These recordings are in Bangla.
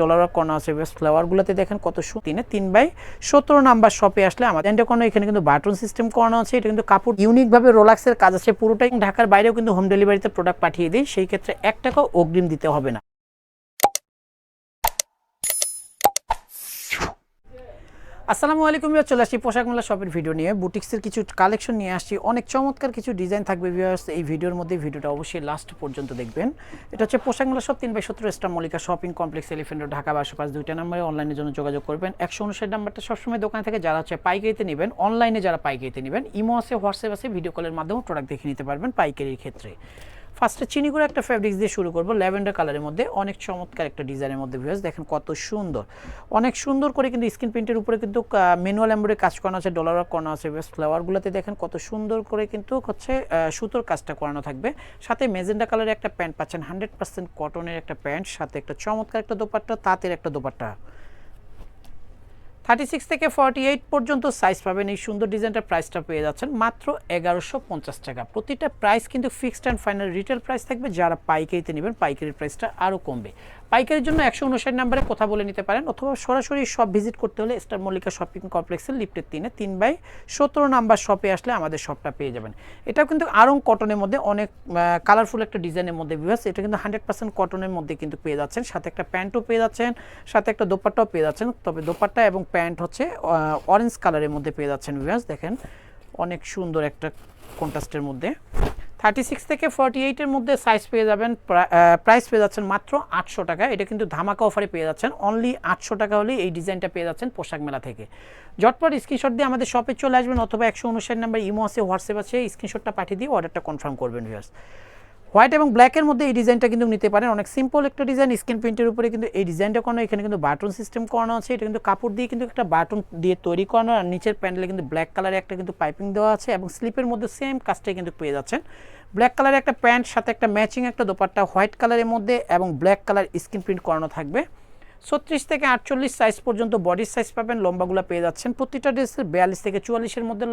ডলার কর্নার আছে ফ্লাওয়ারগুলোতে দেখেন কত সুন্দর 3/17 নাম্বার শপে আসলে আমাদের কোনো এখানে কিন্তু বাটন সিস্টেম করানো আছে। এটা কিন্তু কাপড় ইউনিকভাবে রোলাক্সের কাজ আছে পুরোটাই। ঢাকার বাইরেও কিন্তু হোম ডেলিভারিতে প্রোডাক্ট পাঠিয়ে দিই, সেই ক্ষেত্রে 1 টাকাও অগ্রিম দিতে হবে না। আসসালামু আলাইকুম, চলে আসছি পোশাক মেলা শপের ভিডিও নিয়ে। বুটিক্সের কিছু কালেকশন নিয়ে আসছি, অনেক চমৎকার কিছু ডিজাইন থাকবে ভিউয়ার্স এই ভিডিওর মধ্যে। ভিডিওটা অবশ্যই লাস্ট পর্যন্ত দেখবেন। এটা হচ্ছে পোশাক মেলা shop 3/17 star Mallika shopping complex, elephant road, Dhaka 1205। 2টা নাম্বারে অনলাইনের জন্য যোগাযোগ করবেন। 159 নাম্বারটা সবসময় দোকান থেকে যারা হচ্ছে পাইকারিতে নেবেন, অনলাইনে যারা পাইকারিতে নেবেন, ইমো আছে, হোয়াটসঅ্যাপ আছে, ভিডিও কলের মাধ্যমে প্রোডাক্ট দেখে নিতে পারবেন পাইকারির ক্ষেত্রে। ফার্স্টে চিনিগুড়া একটা ফ্যাব্রিক্স দিয়ে শুরু করবো, ল্যাভেন্ডার কালারের মধ্যে অনেক চমৎকার একটা ডিজাইনের মধ্যে ভিউয়ার্স দেখেন কত সুন্দর, অনেক সুন্দর করে কিন্তু স্ক্রিন প্রিন্টের উপরে কিন্তু ম্যানুয়াল এমব্রয়ডারি কাজ করানো আছে, ডলার ওয়ার্ক করানো আছে। ফ্লাওয়ারগুলোতে দেখেন কত সুন্দর করে কিন্তু হচ্ছে সুতোর কাজটা করানো থাকবে। সাথে মেজেন্ডা কালারের একটা প্যান্ট পাচ্ছেন, 100% কটনের একটা প্যান্ট, সাথে একটা চমৎকার একটা দোপাট্টা, তাঁতের একটা দোপাট্টা। 36 থেকে 48 পর্যন্ত সাইজ পাবেন। এই সুন্দর ডিজাইনটার প্রাইসটা পেয়ে যাচ্ছেন মাত্র 1150 টাকা। প্রতিটা প্রাইস কিন্তু fixed and final retail price থাকবে। যারা পাইকারিতে নেবেন পাইকারির প্রাইসটা আরও কমবে। পাইকারির জন্য 159 নাম্বারে কথা বলে নিতে পারেন, অথবা সরাসরি শপ ভিজিট করতে হলে স্টার মল্লিকা শপিং কমপ্লেক্সের লিফটের 3-এ 3/17 নাম্বার শপে আসলে আমাদের শপটা পেয়ে যাবেন। এটাও কিন্তু আরং কটনের মধ্যে অনেক কালারফুল একটা ডিজাইনের মধ্যে ভিউয়ার্স। এটা কিন্তু 100% কটনের মধ্যে কিন্তু পেয়ে যাচ্ছেন, সাথে একটা প্যান্টও পেয়ে যাচ্ছেন, সাথে একটা দোপাট্টাও পেয়ে যাচ্ছেন। তবে দোপাট্টা এবং প্যান্ট হচ্ছে অরেঞ্জ কালারের মধ্যে পেয়ে যাচ্ছেন ভিউয়ার্স। দেখেন অনেক সুন্দর একটা কন্ট্রাস্টের মধ্যে। 36 থেকে 48 এর মধ্যে সাইজ পেয়ে যাবেন। প্রাইস পেয়ে যাচ্ছেন মাত্র 800 টাকা। এটা কিন্তু ধামাকা অফারে পেয়ে যাচ্ছেন, অনলি 800 টাকা হলেই এই ডিজাইনটা পেয়ে যাচ্ছেন পোশাক মেলা থেকে। ঝটপট স্ক্রিনশট দিয়ে আমাদের শপে চলে আসবেন, অথবা 159 নাম্বার ইমো আছে, হোয়াটসঅ্যাপ আছে, স্ক্রিনশটটা পাঠিয়ে দিয়ে অর্ডারটা কনফার্ম করবেন ভিউয়ার্স। হোয়াইট এবং ব্ল্যাকের মধ্যে এই ডিজাইনটা কিন্তু নিতে পারেন, অনেক সিম্পল একটা ডিজাইন, স্ক্রিন প্রিন্টের উপরে কিন্তু এই ডিজাইনটা করানো। এখানে কিন্তু বাটন সিস্টেম করানো আছে। এটা কিন্তু কাপড় দিয়ে কিন্তু একটা বাটন দিয়ে তৈরি করানো, আর নিচের প্যানেলে কিন্তু ব্ল্যাক কালারের একটা কিন্তু পাইপিং দেওয়া আছে, এবং স্লিপের মধ্যে সেম কাজটাই কিন্তু পেয়ে যাচ্ছেন। ব্ল্যাক কালারের একটা প্যান্ট, সাথে একটা ম্যাচিং একটা দোপাট্টা হোয়াইট কালারের মধ্যে, এবং ব্ল্যাক কালার স্ক্রিন প্রিন্ট করানো থাকবে। 36 থেকে 48 সাইজ পর্যন্ত বডির সাইজ পাবেন, লম্বাগুলো পেয়ে যাচ্ছেন। প্রতিটা ড্রেসের 42 থেকে 44-এর মধ্যে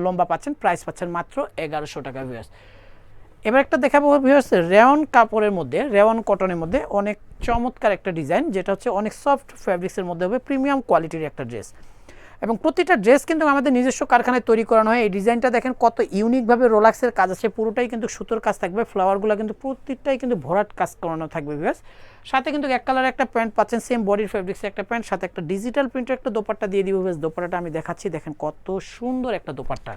লম্বা পাচ্ছেন। প্রাইস পাচ্ছেন মাত্র 1100 টাকা ভিউয়ার্স। এবার একটা দেখাবো ভিউয়ার্স রেওয়ান কাপড়ের মধ্যে, রেওয়ান কটনের মধ্যে অনেক চমৎকার একটা ডিজাইন, যেটা হচ্ছে অনেক সফট ফ্যাব্রিক্সের মধ্যে হবে, প্রিমিয়াম কোয়ালিটির একটা ড্রেস। এবং প্রতিটা ড্রেস কিন্তু আমাদের নিজস্ব কারখানায় তৈরি করানো হয়। এই ডিজাইনটা দেখেন কত ইউনিকভাবে রোলাক্সের কাজ আছে, পুরোটাই কিন্তু সুতোর কাজ থাকবে। ফ্লাওয়ারগুলো কিন্তু প্রত্যেকটাই কিন্তু ভরাট কাজ করানো থাকবে ভিউয়ার্স। সাথে কিন্তু এক কালার একটা প্যান্ট পাচ্ছেন, সেম বডির ফ্যাব্রিক্সের একটা প্যান্ট, সাথে একটা ডিজিটাল প্রিন্টের একটা দোপাট্টা দিয়ে দিব ভিউয়ার্স। দোপাট্টাটা আমি দেখাচ্ছি, দেখেন কত সুন্দর একটা দোপাট্টা।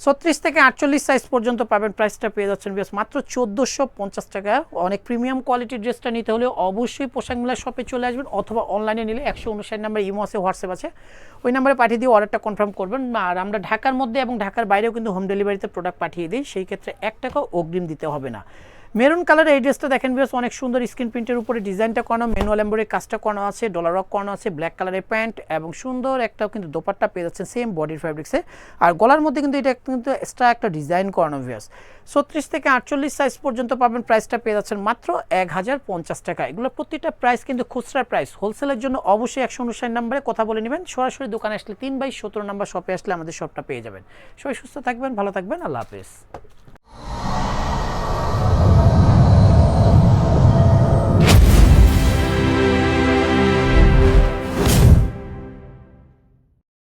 36 থেকে 48 সাইজ পর্যন্ত পাবেন। প্রাইসটা পেয়ে যাচ্ছেন ভিউয়ার্স মাত্র 1450 টাকা। অনেক প্রিমিয়াম কোয়ালিটির ড্রেসটা নিতে হলে অবশ্যই পোশাক মেলা শপে চলে আসবেন, অথবা অনলাইনে নিলে 159 নাম্বার ইমো আছে, হোয়াটসঅ্যাপ আছে, ওই নাম্বারে পাঠিয়ে দিয়ে অর্ডারটা কনফার্ম করবেন। আর আমরা ঢাকার মধ্যে এবং ঢাকার বাইরেও কিন্তু হোম ডেলিভারিতে প্রোডাক্ট পাঠিয়ে দিই, সেই ক্ষেত্রে 1 টাকাও অগ্রিম দিতে হবে না। মেরুন কালারের এই ড্রেসটা দেখেন ভিউয়ার্স, অনেক সুন্দর স্ক্রিন প্রিন্টের উপরে ডিজাইনটা করানো, ম্যানুয়াল এমব্রয়ডারি কাজটা করানো আছে, ডলার ওয়ার্ক করানো আছে, ব্ল্যাক কালারের প্যান্ট এবং সুন্দর একটা কিন্তু দোপাট্টা পেয়ে যাচ্ছেন সেম বডির ফ্যাব্রিক্সে। আর গলার মধ্যে কিন্তু এটা কিন্তু এক্সট্রা একটা ডিজাইন করানো ভিউয়ার্স। 36 থেকে 48 সাইজ পর্যন্ত পাবেন। প্রাইসটা পেয়ে যাচ্ছেন মাত্র 1050 টাকা। এগুলো প্রতিটা প্রাইস কিন্তু খুচরা প্রাইস। হোলসেলের জন্য অবশ্যই 159 নাম্বারে কথা বলে নেবেন। সরাসরি দোকানে আসলে 3/17 নাম্বার শপে আসলে আমাদের শপটা পেয়ে যাবেন। সবাই সুস্থ থাকবেন, ভালো থাকবেন, আল্লাহ হাফেজ।